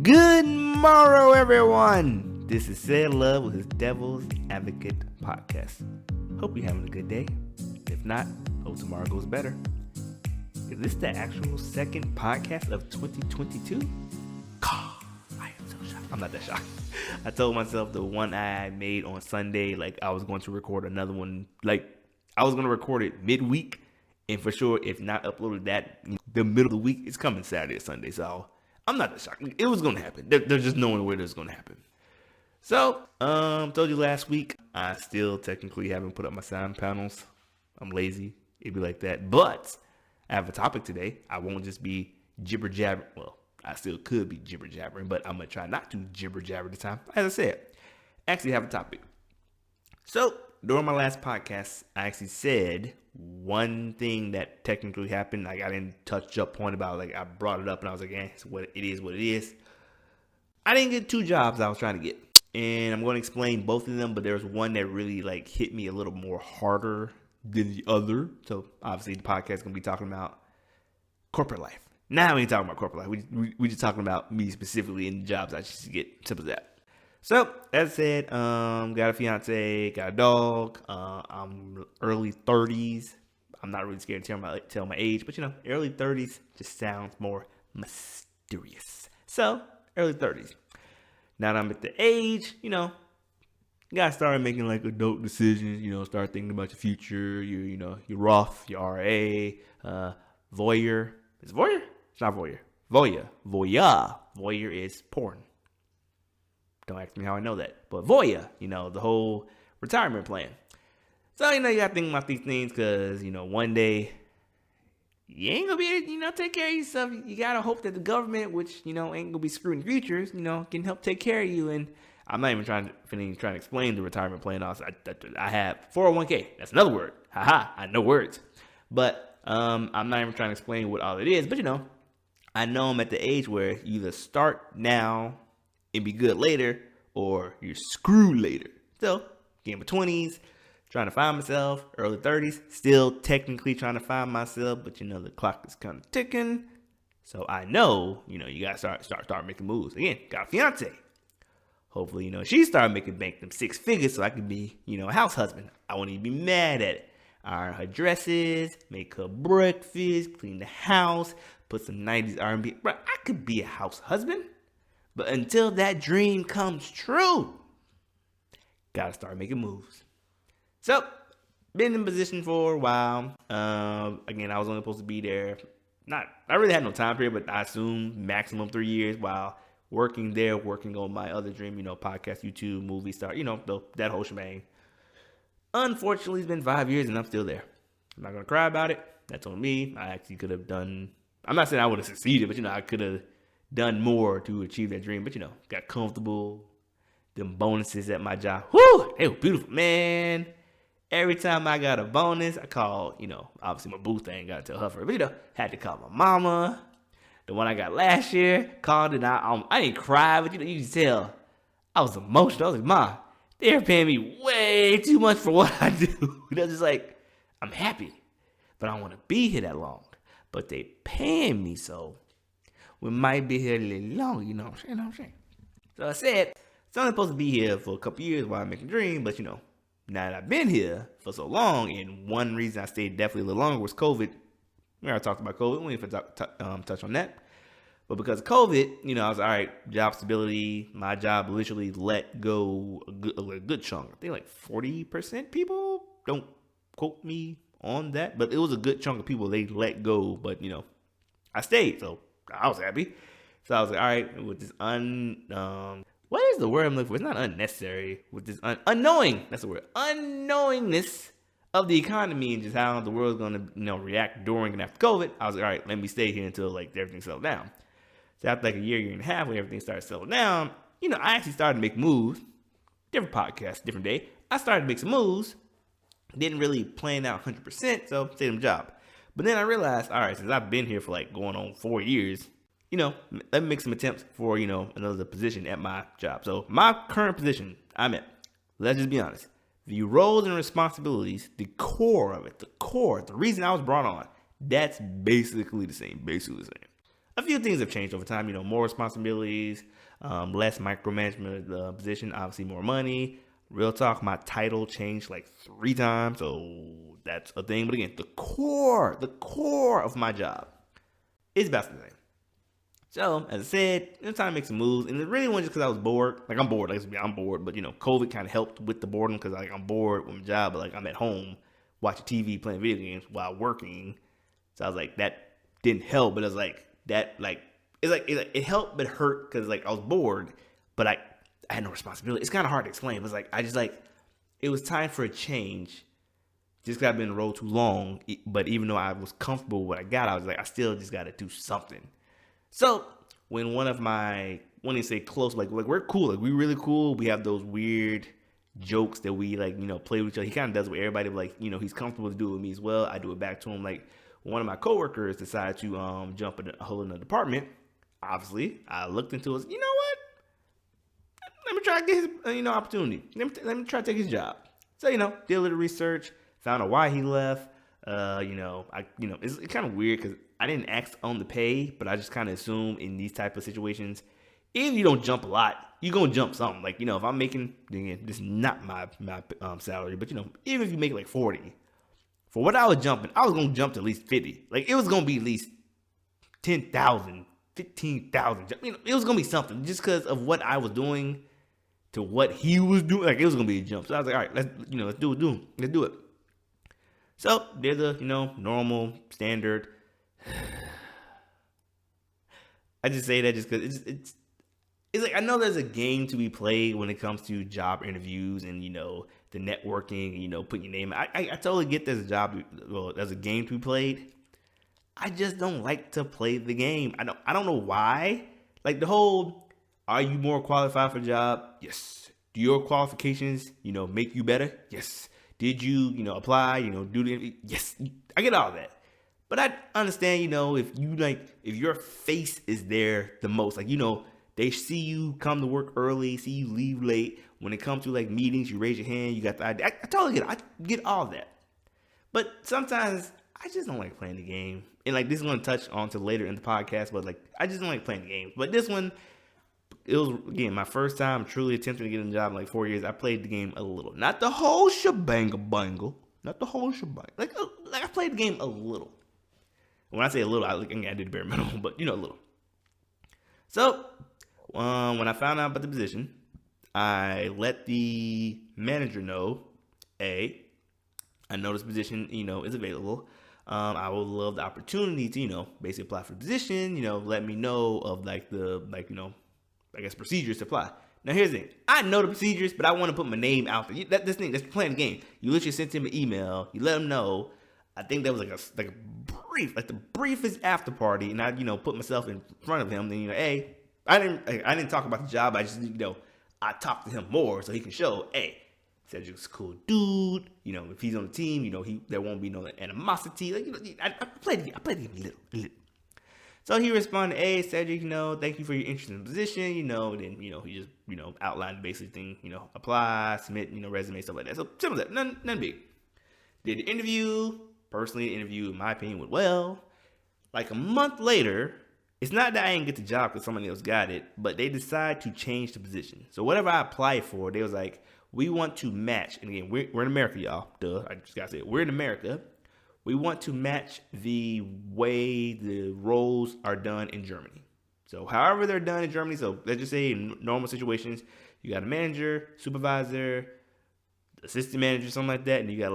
Good morrow, everyone. This is CedLove with his Devil's Advocate podcast. Hope you're having a good day. If not, hope tomorrow goes better. Is this the actual second podcast of 2022? I am so shocked. I'm not that shocked. I told myself the one I made on Sunday, I was going to record another one. I was going to record it midweek. And for sure, if not uploaded that the middle of the week, it's coming Saturday or Sunday. So I'm not that shocked. It was going to happen. There's just no way it's going to happen. So, told you last week, I still technically haven't put up my sound panels. I'm lazy. It'd be like that. But I have a topic today. I won't just be jibber jabber. Well, I still could be jibber jabbering, but I'm going to try not to jibber jabber this time. As I said, I actually have a topic. So, during my last podcast, I actually said one thing that technically happened. I didn't touch up on about I brought it up and I was like, it's what it is. I didn't get 2 jobs I was trying to get. And I'm going to explain both of them, but there's one that really hit me a little more harder than the other. So obviously the podcast is going to be talking about corporate life. Now we ain't talking about corporate life. We just talking about me specifically and the jobs I used to get. Simple as that. So, as I said, got a fiance, got a dog. I'm early 30s. I'm not really scared to tell my age, but early 30s just sounds more mysterious. So, early 30s. Now that I'm at the age, you gotta start making adult decisions. Start thinking about your future. Your Roth, your RA, voyeur. Is it voyeur? It's not voyeur. Voyeur. Voyeur is porn. Don't ask me how I know that. But voyeur, the whole retirement plan. So, you got to think about these things because, one day you ain't going to be able to, take care of yourself. You got to hope that the government, which, ain't going to be screwing the futures, can help take care of you. And I'm not even trying to explain the retirement plan. I have 401k. That's another word. I know words. But I'm not even trying to explain what all it is. But, I know I'm at the age where you either start now and be good later, or you're screwed later. So, in my 20s, trying to find myself, early 30s, still technically trying to find myself, but the clock is kind of ticking. So I know, you gotta start making moves. Again, got a fiance. Hopefully, she started making bank them 6 figures so I could be, a house husband. I won't even be mad at it. Iron her dresses, make her breakfast, clean the house, put some 90s R&B. Bro, I could be a house husband. But until that dream comes true, gotta start making moves. So, been in position for a while. Again, I was only supposed to be there. I really had no time period, but I assume maximum 3 years while working on my other dream, podcast, YouTube, movie star, that whole shebang. Unfortunately, it's been 5 years and I'm still there. I'm not gonna cry about it. That's on me. I actually could have done. I'm not saying I would have succeeded, but I could have done more to achieve that dream, but got comfortable. Them bonuses at my job, whoo, they were beautiful, man. Every time I got a bonus, I called, obviously my boo thing, got to tell her for it, but had to call my mama. The one I got last year, called and I didn't cry, but you can tell I was emotional. I was like, Ma, they're paying me way too much for what I do. That's just I'm happy, but I don't want to be here that long. But they paying me so. We might be here a little longer, you know what I'm saying? So I said, it's only supposed to be here for a couple years while I make a dream, but now that I've been here for so long, and one reason I stayed definitely a little longer was COVID. We already talked about COVID, we didn't touch on that. But because of COVID, I was all right, job stability, my job literally let go a good chunk. I think 40% people, don't quote me on that, but it was a good chunk of people they let go, but I stayed, so I was happy. So I was like, all right, with this what is the word I'm looking for? It's not unnecessary. With this unknowing, that's the word, unknowingness of the economy and just how the world's going to, react during and after COVID. I was like, all right, let me stay here until everything settles down. So after a year and a half, when everything started settling down, I actually started to make moves. Different podcast, different day. I started to make some moves. Didn't really plan out 100%, so stayed in the job. But then I realized, all right, since I've been here for going on 4 years, let me make some attempts for, another position at my job. So my current position I'm at, let's just be honest, the roles and responsibilities, the core of it, the reason I was brought on, that's basically the same. a few things have changed over time. More responsibilities, less micromanagement of the position, obviously more money. Real talk, my title changed like 3 times, so that's a thing. But again, the core of my job is basketball. So, as I said, it's time to make some moves. And it really wasn't just because I was bored. Like, I'm bored. I'm bored. But, COVID kind of helped with the boredom because, I'm bored with my job. But, I'm at home watching TV, playing video games while working. So, I was like, that didn't help. But it was like, it helped but hurt because, I was bored. But I had no responsibility. It's kind of hard to explain. It was it was time for a change. Just because I've been in the role too long. But even though I was comfortable with what I got, I was like, I still just got to do something. So when one of my, when they say close, we're cool, we really cool. We have those weird jokes that we play with each other. He kind of does with everybody, but he's comfortable to do it with me as well. I do it back to him. One of my coworkers decided to jump in a whole other department. Obviously, I looked into it. You know what? Let me try to get his opportunity. Let me try to take his job. So did a little research, found out why he left. It's kind of weird because I didn't ask on the pay, but I just kind of assume in these type of situations, if you don't jump a lot, you're going to jump something. If I'm making, again, this is not my salary, but even if you make 40, for what I was jumping, I was going to jump to at least 50. It was going to be at least 10,000, 15,000. It was going to be something just because of what I was doing to what he was doing. It was going to be a jump. So I was like, all right, let's do it. So there's a, normal standard. I just say that just because it's I know there's a game to be played when it comes to job interviews and the networking and putting your name. I totally get there's a game to be played. I just don't like to play the game. I don't know why. The whole, are you more qualified for the job? Yes. Do your qualifications make you better? Yes. Did you apply? Do the, yes. I get all that. But I understand, if your face is there the most, they see you come to work early, see you leave late. When it comes to meetings, you raise your hand, you got the idea. I totally get it. I get all that. But sometimes I just don't like playing the game. And this is going to touch on to later in the podcast, but I just don't like playing the game. But this one, it was, again, my first time truly attempting to get in the job in 4 years. I played the game a little. Not the whole shebang-a-bangle. Not the whole shebang. I played the game a little. When I say a little, I did the bare minimum, but a little. So, when I found out about the position, I let the manager know, I know this position, is available. I would love the opportunity to, basically apply for the position, let me know of procedures to apply. Now here's the thing. I know the procedures, but I want to put my name out there. That's playing the game. You literally sent him an email, you let him know. I think that was a brief, the briefest after party, and I, put myself in front of him. Then, hey, I didn't talk about the job. I just, I talked to him more so he can show, hey, Cedric's a cool dude. If he's on the team, there won't be no animosity. I played the game a little. So he responded, hey, Cedric, thank you for your interest in the position. Then, he just, outlined the basic thing, apply, submit, resume, stuff like that. So simple as that, nothing big. Did the interview. Personally, the interview, in my opinion, went well. A month later, it's not that I didn't get the job because somebody else got it, but they decided to change the position. So whatever I applied for, they was like, we want to match. And again, we're in America, y'all. Duh, I just got to say it. We're in America. We want to match the way the roles are done in Germany. So however they're done in Germany, so let's just say in normal situations, you got a manager, supervisor, assistant manager, something like that, and you got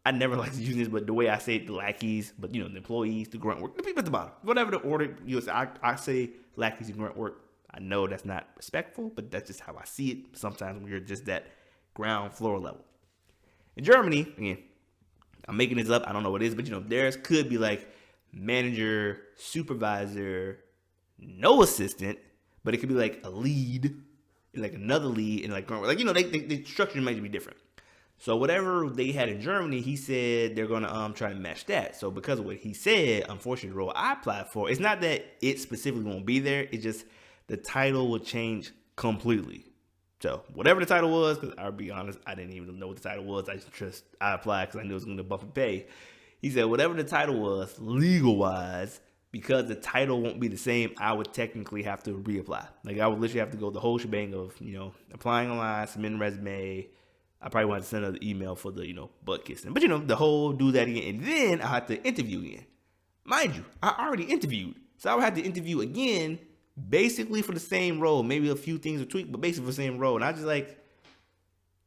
I never like to use this, but the way I say it, the lackeys, but the employees, the grunt work, the people at the bottom, whatever the order, I say lackeys and grunt work. I know that's not respectful, but that's just how I see it. Sometimes when you're just that ground floor level. In Germany, again, I'm making this up. I don't know what it is, but theirs could be manager, supervisor, no assistant, but it could be a lead, and another lead, and the structure might be different. So whatever they had in Germany, he said they're going to try to match that. So because of what he said, unfortunately, the role I applied for, it's not that it specifically won't be there. It's just the title will change completely. So whatever the title was, because I'll be honest, I didn't even know what the title was. I applied because I knew it was going to bump and pay. He said whatever the title was, legal-wise, because the title won't be the same, I would technically have to reapply. Like, I would literally have to go the whole shebang of, applying online, submitting resume. I probably want to send another email for the, butt kissing. But, the whole do that again. And then I have to interview again. Mind you, I already interviewed. So I would have to interview again, basically for the same role. Maybe a few things are tweaked, but basically for the same role. And I just like,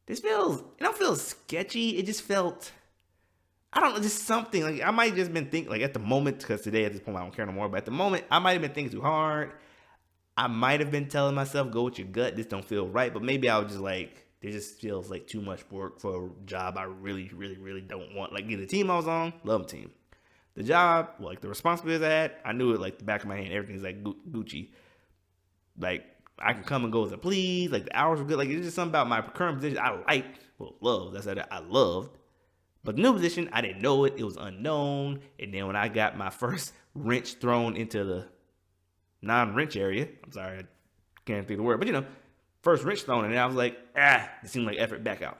it don't feel sketchy. It just felt, I don't know, just something. Like, I might have just been thinking, like, at the moment, because today at this point I don't care no more, but at the moment, I might have been thinking too hard. I might have been telling myself, go with your gut, this don't feel right. But maybe I was just like, it just feels like too much work for a job I really, really, really don't want. Like, the team I was on, love the team. The job, like, the responsibilities I had, I knew it like the back of my hand. Everything's like Gucci. Like, I can come and go as I please. Like, the hours were good. Like, it's just something about my current position I liked. Well, loved. That's what I loved. But the new position, I didn't know it. It was unknown. And then when I got my first wrench thrown into the non-wrench area, I'm sorry, I can't think of the word, but first wrench thrown in, and I was like, it seemed like effort, back out.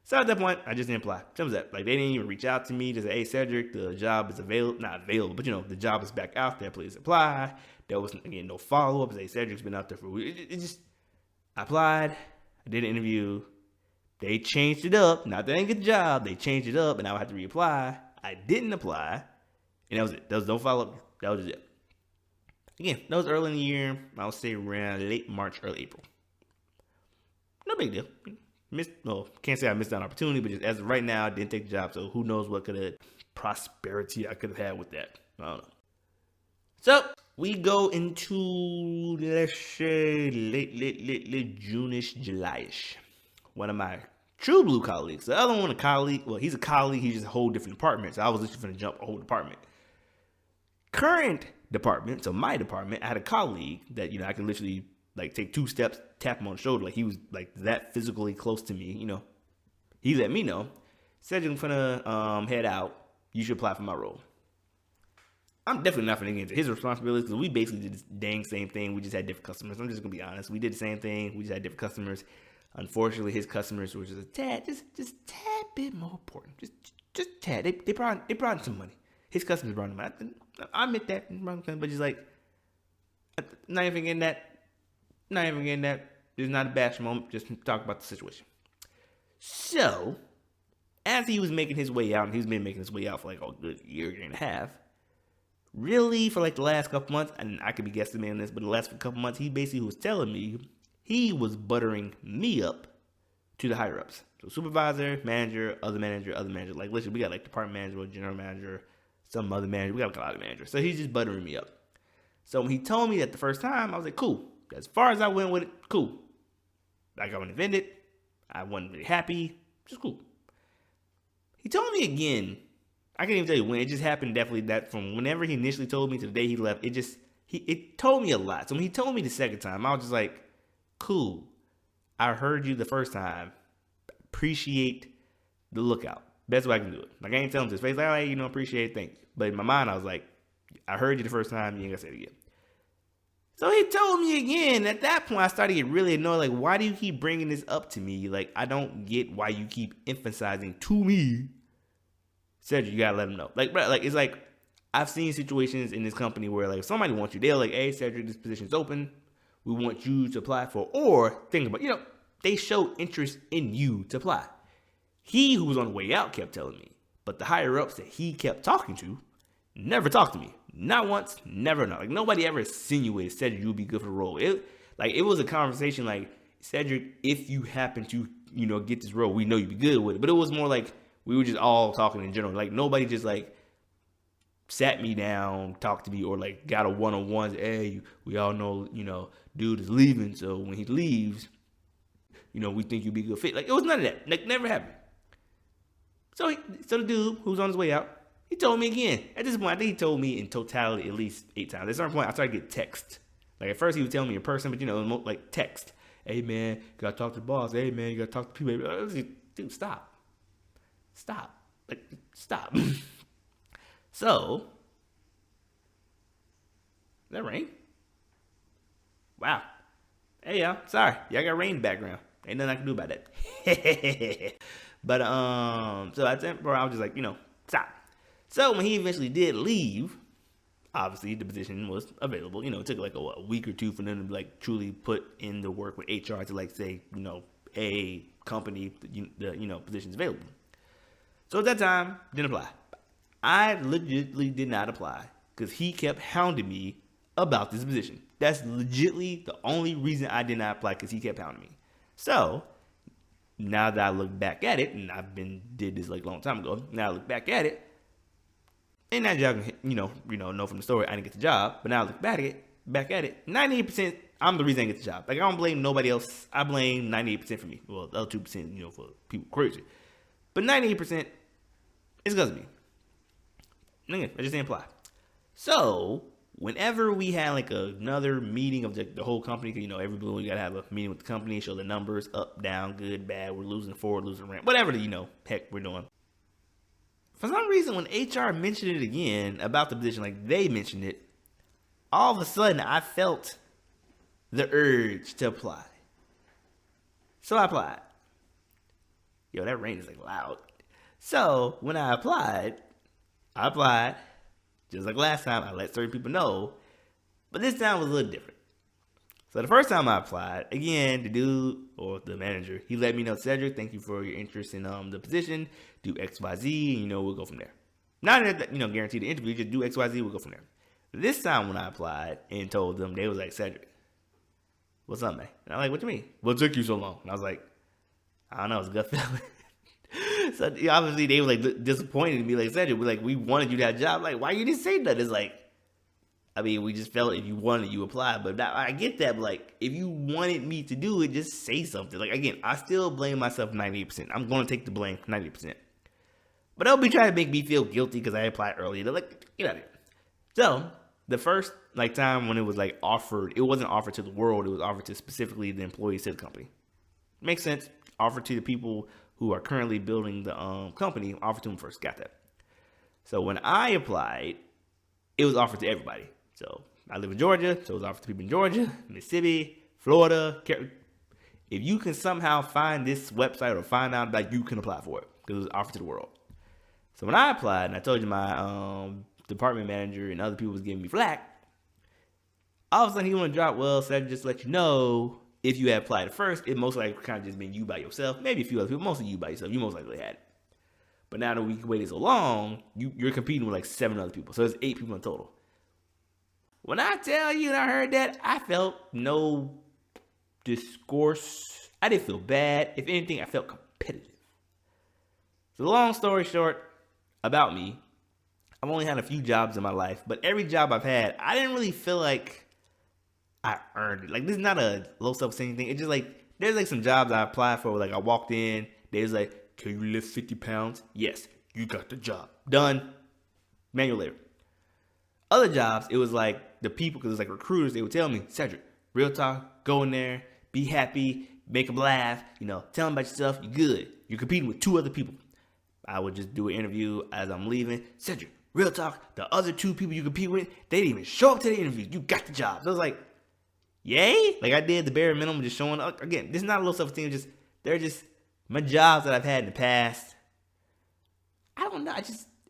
So at that point, I just didn't apply. Simple as that. Like, they didn't even reach out to me to say, hey, Cedric, the job is not available, but the job is back out there. Please apply. There was, again, no follow-up. Say, Cedric's been out there for a week. I applied. I did an interview. They changed it up. Not that I didn't get the job. They changed it up, and I would have to reapply. I didn't apply, and that was it. There was no follow-up. That was it. Again, that was early in the year. I would say around late March, early April. No big deal. Can't say I missed an opportunity, but just as of right now, I didn't take the job. So who knows what prosperity I could have had with that. I don't know. So we go into, let's say, late June-ish, July-ish. One of my true blue colleagues. The other one, a colleague. Well, he's a colleague. He's just a whole different department. So I was literally going to jump a whole department. Current department, so my department, I had a colleague that, I could literally, like, take 2 steps, tap him on the shoulder. Like, he was, like, that physically close to me, He let me know. Said, I'm finna head out. You should apply for my role. I'm definitely not finna get into his responsibilities because we basically did the dang same thing. We just had different customers. I'm just gonna be honest. We did the same thing. We just had different customers. Unfortunately, his customers were just a tad, just tad bit more important. Just tad. They brought in some money. His customers brought in money. I admit that, but just like, not even getting that. This is not a bash moment. Just talk about the situation. So, as he was making his way out, and he's been making his way out for like a good year and a half, really for like the last couple months, and I could be guesstimating this, but the last couple months, he basically was telling me he was buttering me up to the higher ups. So supervisor, manager, other manager. Like, literally, we got like department manager, general manager, some other manager. We got like a lot of managers. So he's just buttering me up. So when he told me that the first time, I was like, cool. As far as I went with it, cool. Like, I wasn't offended. I wasn't really happy. Just cool. He told me again. I can't even tell you when. It just happened definitely that from whenever he initially told me to the day he left. It told me a lot. So when he told me the second time, I was just like, cool. I heard you the first time. Appreciate the lookout. Best way I can do it. Like, I ain't telling him to his face, like, oh, hey, appreciate it, thank you. But in my mind, I was like, I heard you the first time, you ain't gonna say it again. So he told me again. At that point, I started to get really annoyed. Like, why do you keep bringing this up to me? Like, I don't get why you keep emphasizing to me. Cedric, you gotta let him know. Like, bro, like, it's like, I've seen situations in this company where, like, if somebody wants you, they're like, hey, Cedric, this position's open. We want you to apply for, or think about, they show interest in you to apply. He, who was on the way out, kept telling me. But the higher ups that he kept talking to never talked to me. Not once, never. Like, nobody ever insinuated Cedric, you would be good for the role. It was a conversation like, Cedric, if you happen to, get this role, we know you'd be good with it. But it was more like we were just all talking in general. Like, nobody just, like, sat me down, talked to me, or, like, got a one-on-one. Hey, we all know, dude is leaving. So when he leaves, we think you'd be a good fit. Like, it was none of that. Like, never happened. So the dude who's on his way out, he told me again. At this point, I think he told me in totality at least 8 times. At a certain point, I started to get text. Like, at first, he would tell me in person, but, it was more like text. Hey, man, you got to talk to the boss. Hey, man, you got to talk to people. I was like, dude, stop. Like, stop. So, is that rain? Wow. Hey, y'all. Sorry. Y'all got rain in the background. Ain't nothing I can do about that. But, so I was just like, stop. So when he eventually did leave, obviously the position was available. It took like a week or two for them to like truly put in the work with HR to like say, a company, the position's available. So at that time, didn't apply. I legitimately did not apply because he kept hounding me about this position. That's legitimately the only reason I did not apply, because he kept hounding me. So now that I look back at it, and did this like a long time ago, now I look back at it, and that job, know from the story, I didn't get the job. But now I look back at it, 98%, I'm the reason I didn't get the job. Like, I don't blame nobody else. I blame 98% for me. Well, the other 2%, for people crazy. But 98%, it's because of me. Again, I just didn't apply. So whenever we had like another meeting of the whole company, because every blue you gotta have a meeting with the company, show the numbers up, down, good, bad, we're losing forward, losing rent, whatever heck we're doing. For some reason, when HR mentioned it again about the position, like they mentioned it, all of a sudden I felt the urge to apply. So I applied. Yo, that rain is like loud. So when I applied just like last time. I let certain people know, but this time was a little different. So the first time I applied, again, the dude or the manager, he let me know, Cedric, thank you for your interest in the position. Do X, Y, Z, and we'll go from there. Not that guarantee the interview, just do X, Y, Z, we'll go from there. This time when I applied and told them, they was like, Cedric, what's up, man? And I'm like, what you mean? What took you so long? And I was like, I don't know, it's a gut feeling. So obviously they were like disappointed in me, like, Cedric, we wanted you to have a job. Like, why you didn't say that? It's like, we just felt if you wanted, you applied. But I get that, but like, if you wanted me to do it, just say something. Like, again, I still blame myself 98%. I'm going to take the blame 90%. But they'll be trying to make me feel guilty because I applied early. They're like, get out of here. So the first time when it was like offered, it wasn't offered to the world. It was offered to specifically the employees to the company. Makes sense. Offered to the people who are currently building the company, offered to them first. Got that. So when I applied, it was offered to everybody. So I live in Georgia, so it was offered to people in Georgia, Mississippi, Florida. If you can somehow find this website or find out, like, you can apply for it because it was offered to the world. So when I applied, and I told you my department manager and other people was giving me flack, all of a sudden he want to drop, well, so I just let you know, if you had applied at first, it most likely kind of just been you by yourself. Maybe a few other people, mostly you by yourself. You most likely had it. But now that we waited so long, you're competing with like 7 other people. So there's 8 people in total. When I tell you and I heard that, I felt no discourse. I didn't feel bad. If anything, I felt competitive. So long story short about me, I've only had a few jobs in my life, but every job I've had, I didn't really feel like I earned it. Like, this is not a low self-esteem thing. It's just like, there's like some jobs I applied for where like I walked in, they was like, can you lift 50 pounds? Yes, you got the job. Done. Manual labor. Other jobs, it was like the people, because it was like recruiters, they would tell me, Cedric, real talk, go in there, be happy, make them laugh, tell them about yourself, you're good. You're competing with 2 other people. I would just do an interview as I'm leaving. Cedric, real talk, the other 2 people you compete with, they didn't even show up to the interview. You got the job. So I was like, yay? Like, I did the bare minimum, just showing up. Again, this is not a low self-esteem, they're just my jobs that I've had in the past. I don't know.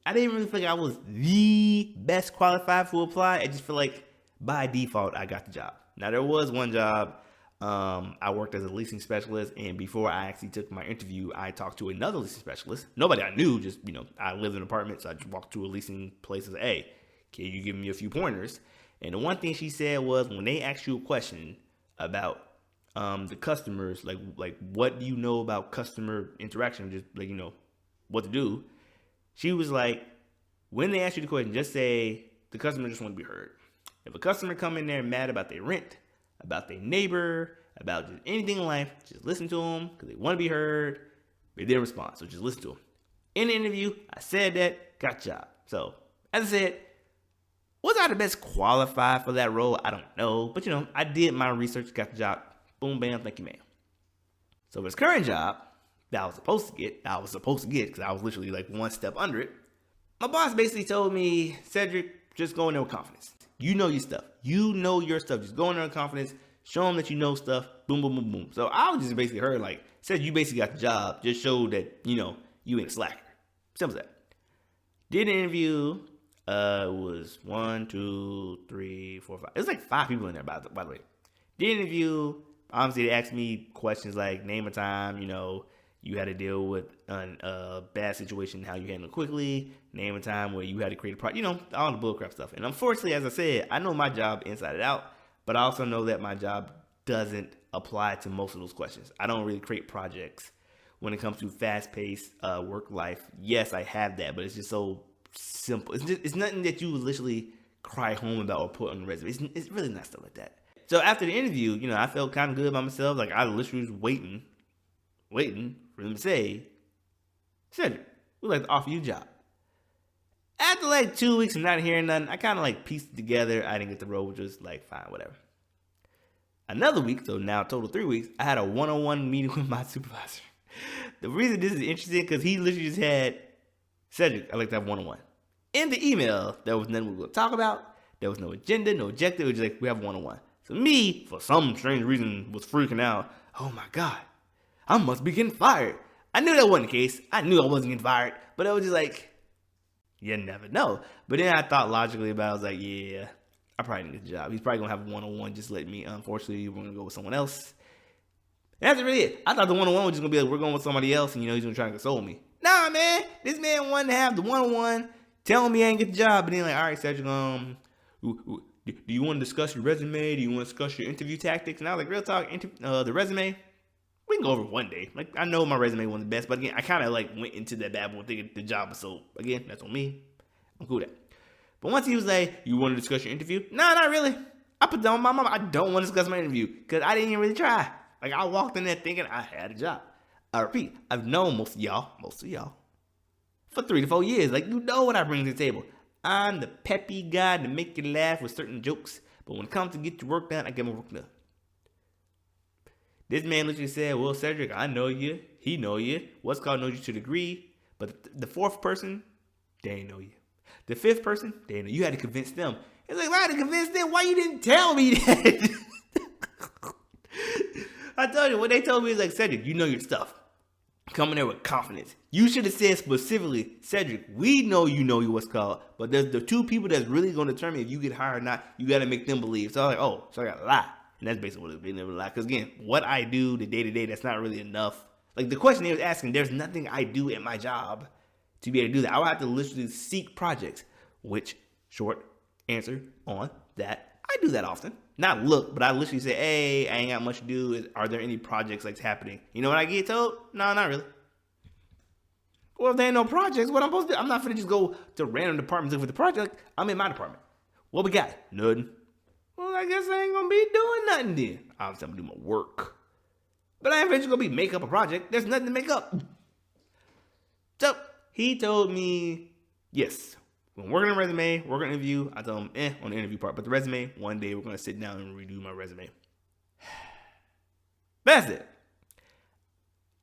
I didn't really feel like I was the best qualified to apply. I just feel like by default, I got the job. Now, there was one job, I worked as a leasing specialist, and before I actually took my interview, I talked to another leasing specialist. Nobody I knew, just, I lived in an apartment, so I just walked to a leasing place and said, hey, can you give me a few pointers? And the one thing she said was, when they ask you a question about the customers, like what do you know about customer interaction, just like, what to do, she was like, when they ask you the question, just say the customer just want to be heard. If a customer come in there mad about their rent, about their neighbor, about just anything in life, just listen to them because they want to be heard. They didn't respond, so just listen to them. In the interview, I said that, got the job. So, as I said, was I the best qualified for that role? I don't know. But, I did my research, got the job. Boom, bam, thank you, ma'am. So, this current job that I was supposed to get because I was literally like one step under it. My boss basically told me, Cedric, just go in there with confidence. You know your stuff. You know your stuff. Just go in there with confidence. Show them that you know stuff. Boom, boom, boom, boom. So, I was just basically heard like, said you basically got the job. Just show that, you ain't a slacker. Simple as that. Did an interview. It was 1, 2, 3, 4, 5. It was like 5 people in there, by the way. The interview, obviously, they asked me questions like name a time, you had to deal with a bad situation, how you handle it quickly, name a time where you had to create a product, all the bullcrap stuff. And unfortunately, as I said, I know my job inside and out, but I also know that my job doesn't apply to most of those questions. I don't really create projects when it comes to fast-paced work life. Yes, I have that, but it's just so simple. It's nothing that you would literally cry home about or put on the resume. It's really not stuff like that. So after the interview, I felt kind of good about myself. Like, I literally was waiting for them to say, Cedric, we'd like to offer you a job. After like 2 weeks of not hearing nothing, I kind of like pieced it together. I didn't get the role, which was like fine, whatever. Another week, so now total 3 weeks, I had a one-on-one meeting with my supervisor. The reason this is interesting because he literally just had, Cedric, I'd like to have one-on-one. In the email, there was nothing we were going to talk about. There was no agenda, no objective. It was just like, we have one-on-one. So me, for some strange reason, was freaking out. Oh my God, I must be getting fired. I knew that wasn't the case. I knew I wasn't getting fired. But I was just like, you never know. But then I thought logically about it. I was like, yeah, I probably didn't get the job. He's probably going to have a one-on-one. Just let me. Unfortunately, we're going to go with someone else. And that's really it. I thought the one-on-one was just going to be like, we're going with somebody else. And, he's going to try to console me. Nah, man. This man wanted to have the one-on-one. Telling me I ain't get the job. But then like, all right, Cedric, do you want to discuss your resume? Do you want to discuss your interview tactics? And I was like, real talk, the resume, we can go over one day. Like, I know my resume wasn't the best, but again, I kind of like went into that bad boy thinking the job was so, again, that's on me. I'm cool with that. But once he was like, you want to discuss your interview? No, not really. I put down my mama. I don't want to discuss my interview because I didn't even really try. Like, I walked in there thinking I had a job. I repeat, I've known most of y'all, for 3 to 4 years. Like, you know what I bring to the table. I'm the peppy guy to make you laugh with certain jokes. But when it comes to get your work done, I get my work done. This man literally said, well, Cedric, I know you. He know you. What's called knows you to a degree. But the fourth person, they ain't know you. The fifth person, they ain't know you. You had to convince them. It's like, why had to convince them? Why you didn't tell me that? I told you, what they told me is like, Cedric, you know your stuff. Come in there with confidence. You should have said specifically, Cedric, we know you know what's called, but there's the 2 people that's really going to determine if you get hired or not. You got to make them believe. So I was like, oh, so I got to lie. And that's basically what it's been, a lie. Because again, what I do the day-to-day, that's not really enough. Like the question he was asking, there's nothing I do at my job to be able to do that. I would have to literally seek projects, which, short answer on that, I do that often. Not look, but I literally say, hey, I ain't got much to do. Are there any projects like happening? You know what I get told? No, not really. Well, if there ain't no projects, what I'm supposed to do? I'm not finna just go to random departments looking for the project. I'm in my department. What we got? Nothing. Well, I guess I ain't gonna be doing nothing then. Obviously, I'm gonna do my work. But I ain't finna just gonna be make up a project. There's nothing to make up. So, he told me, yes, we're working on a resume, we're going to interview. I told him, on the interview part. But the resume, one day we're going to sit down and redo my resume. That's it.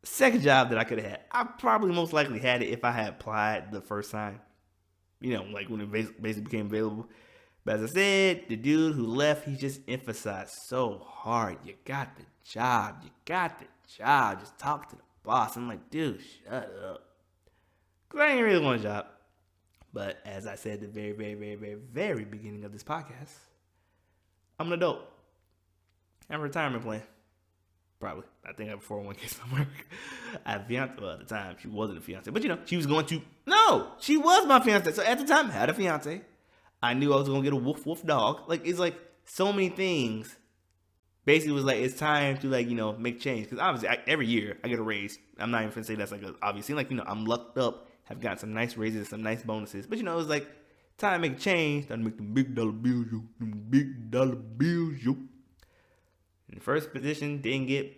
Second job that I could have had. I probably most likely had it if I had applied the first time. Like when it basically became available. But as I said, the dude who left, he just emphasized so hard. You got the job. You got the job. Just talk to the boss. I'm like, dude, shut up. Because I ain't really want a job. But as I said at the very, very, very, very, very beginning of this podcast, I'm an adult. I have a retirement plan. Probably. I think I have a 401k somewhere. I have a fiance. Well, at the time, she wasn't a fiance. But, she was going to... No! She was my fiance. So, at the time, I had a fiance. I knew I was going to get a woof woof dog. Like, it's like so many things. Basically, it was like, it's time to, make change. Because, obviously, every year, I get a raise. I'm not even going to say that's, like, an obvious thing. Like, I'm lucked up. Have gotten some nice raises, some nice bonuses. But, it was like, time to make a change. Time to make them big dollar bills, yo. Them big dollar bills, yo. In the first position, didn't get.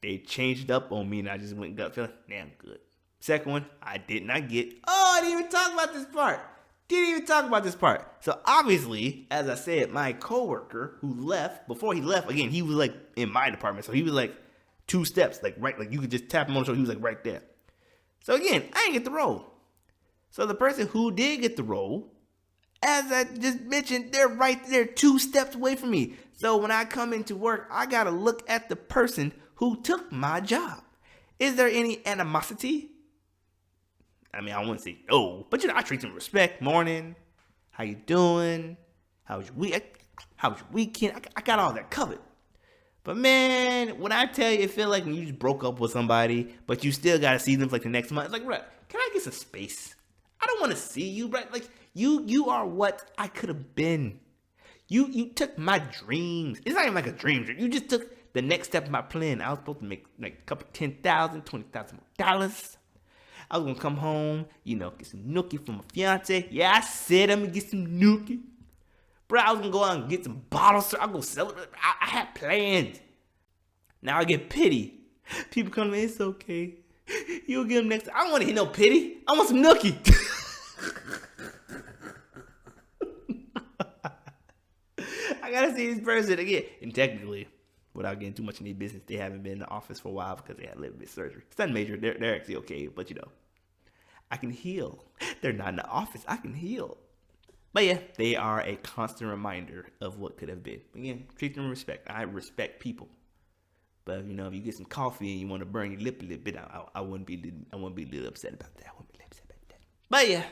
They changed up on me, and I just went gut feeling. Damn good. Second one, I did not get. Oh, I didn't even talk about this part. So, obviously, as I said, my coworker who left, before he left, again, he was, like, in my department. So, he was, like, 2 steps, like, right, like, you could just tap him on the shoulder. He was, like, right there. So, again, I didn't get the role. So, the person who did get the role, as I just mentioned, they're right there 2 steps away from me. So, when I come into work, I got to look at the person who took my job. Is there any animosity? I mean, I wouldn't say no, but I treat them with respect. Morning, how you doing? How was your week? How was your weekend? I got all that covered. But man, when I tell you, it feel like when you just broke up with somebody, but you still gotta see them for like the next month. It's like, bro, can I get some space? I don't want to see you, bro. Like you are what I could have been. You took my dreams. It's not even like a dream. You just took the next step of my plan. I was supposed to make like a couple $10,000, $20,000 more. I was gonna come home, get some nookie for my fiance. Yeah, I said I'm gonna get some nookie. Bro, I was gonna go out and get some bottles. I'll go celebrate. I had plans. Now I get pity. People come to me, it's okay. You'll get them next time. I don't want to hear no pity. I want some nookie. I gotta see this person again. And technically, without getting too much in their business, they haven't been in the office for a while because they had a little bit of surgery. It's not major. They're actually okay, but I can heal. They're not in the office. I can heal. But yeah, they are a constant reminder of what could have been. Again, treat them with respect. I respect people. But if you get some coffee and you want to burn your lip a little bit, I wouldn't be a little upset about that. But yeah,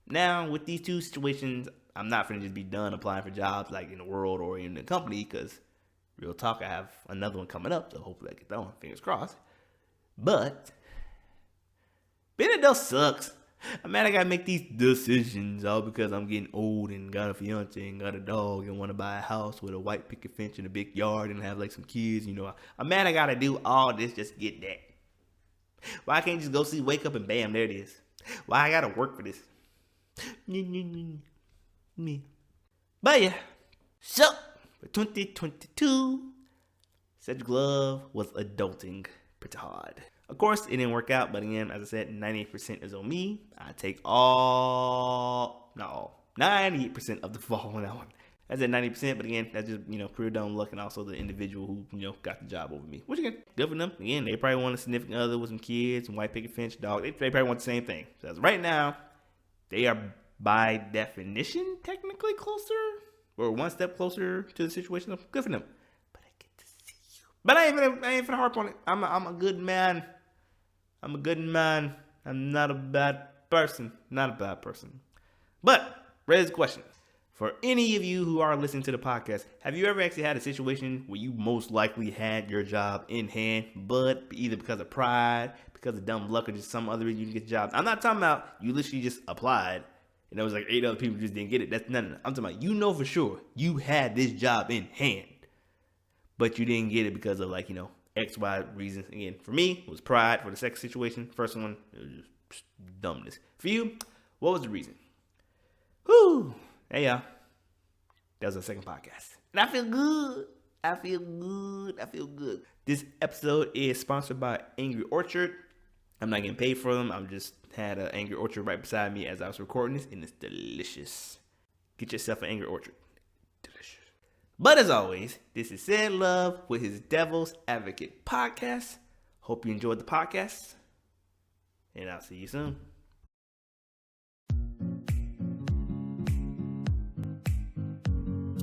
now with these two situations, I'm not gonna just be done applying for jobs like in the world or in the company, because real talk, I have another one coming up, so hopefully I get that one. Fingers crossed. But being adult sucks. Man, I gotta make these decisions all because I'm getting old and got a fiance and got a dog and want to buy a house with a white picket fence and a big yard and have like some kids. I gotta do all this just to get that. Why can't I just wake up and bam, there it is? Why I gotta work for this? Me. But yeah, so for 2022, Cedric Love was adulting pretty hard. Of course, it didn't work out, but again, as I said, 98% is on me. I take 98% of the fall on that one. I said 90%, but again, that's just, pure dumb luck and also the individual who, got the job over me. Which again, good for them. Again, they probably want a significant other with some kids, some white picket fence, dog. They probably want the same thing. So as right now, they are by definition technically closer or one step closer to the situation. Good for them. But I get to see you. But I ain't finna harp on it. I'm a good man. I'm a good man. I'm not a bad person. Not a bad person. But, raise the question. For any of you who are listening to the podcast, have you ever actually had a situation where you most likely had your job in hand, but either because of pride, because of dumb luck, or just some other reason you didn't get the job? I'm not talking about you literally just applied and there was like 8 other people who just didn't get it. That's none. I'm talking about for sure you had this job in hand, but you didn't get it because of X, Y reasons. Again, for me, it was pride for the second situation. First one, it was just dumbness. For you, what was the reason? Whew. Hey, y'all. That was our second podcast. And I feel good. This episode is sponsored by Angry Orchard. I'm not getting paid for them. I'm just had an Angry Orchard right beside me as I was recording this, and it's delicious. Get yourself an Angry Orchard. Delicious. But as always, this is CedLove with his Devil's Advocate podcast. Hope you enjoyed the podcast, and I'll see you soon.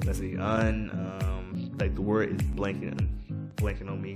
Let's see, like the word is blanking on me.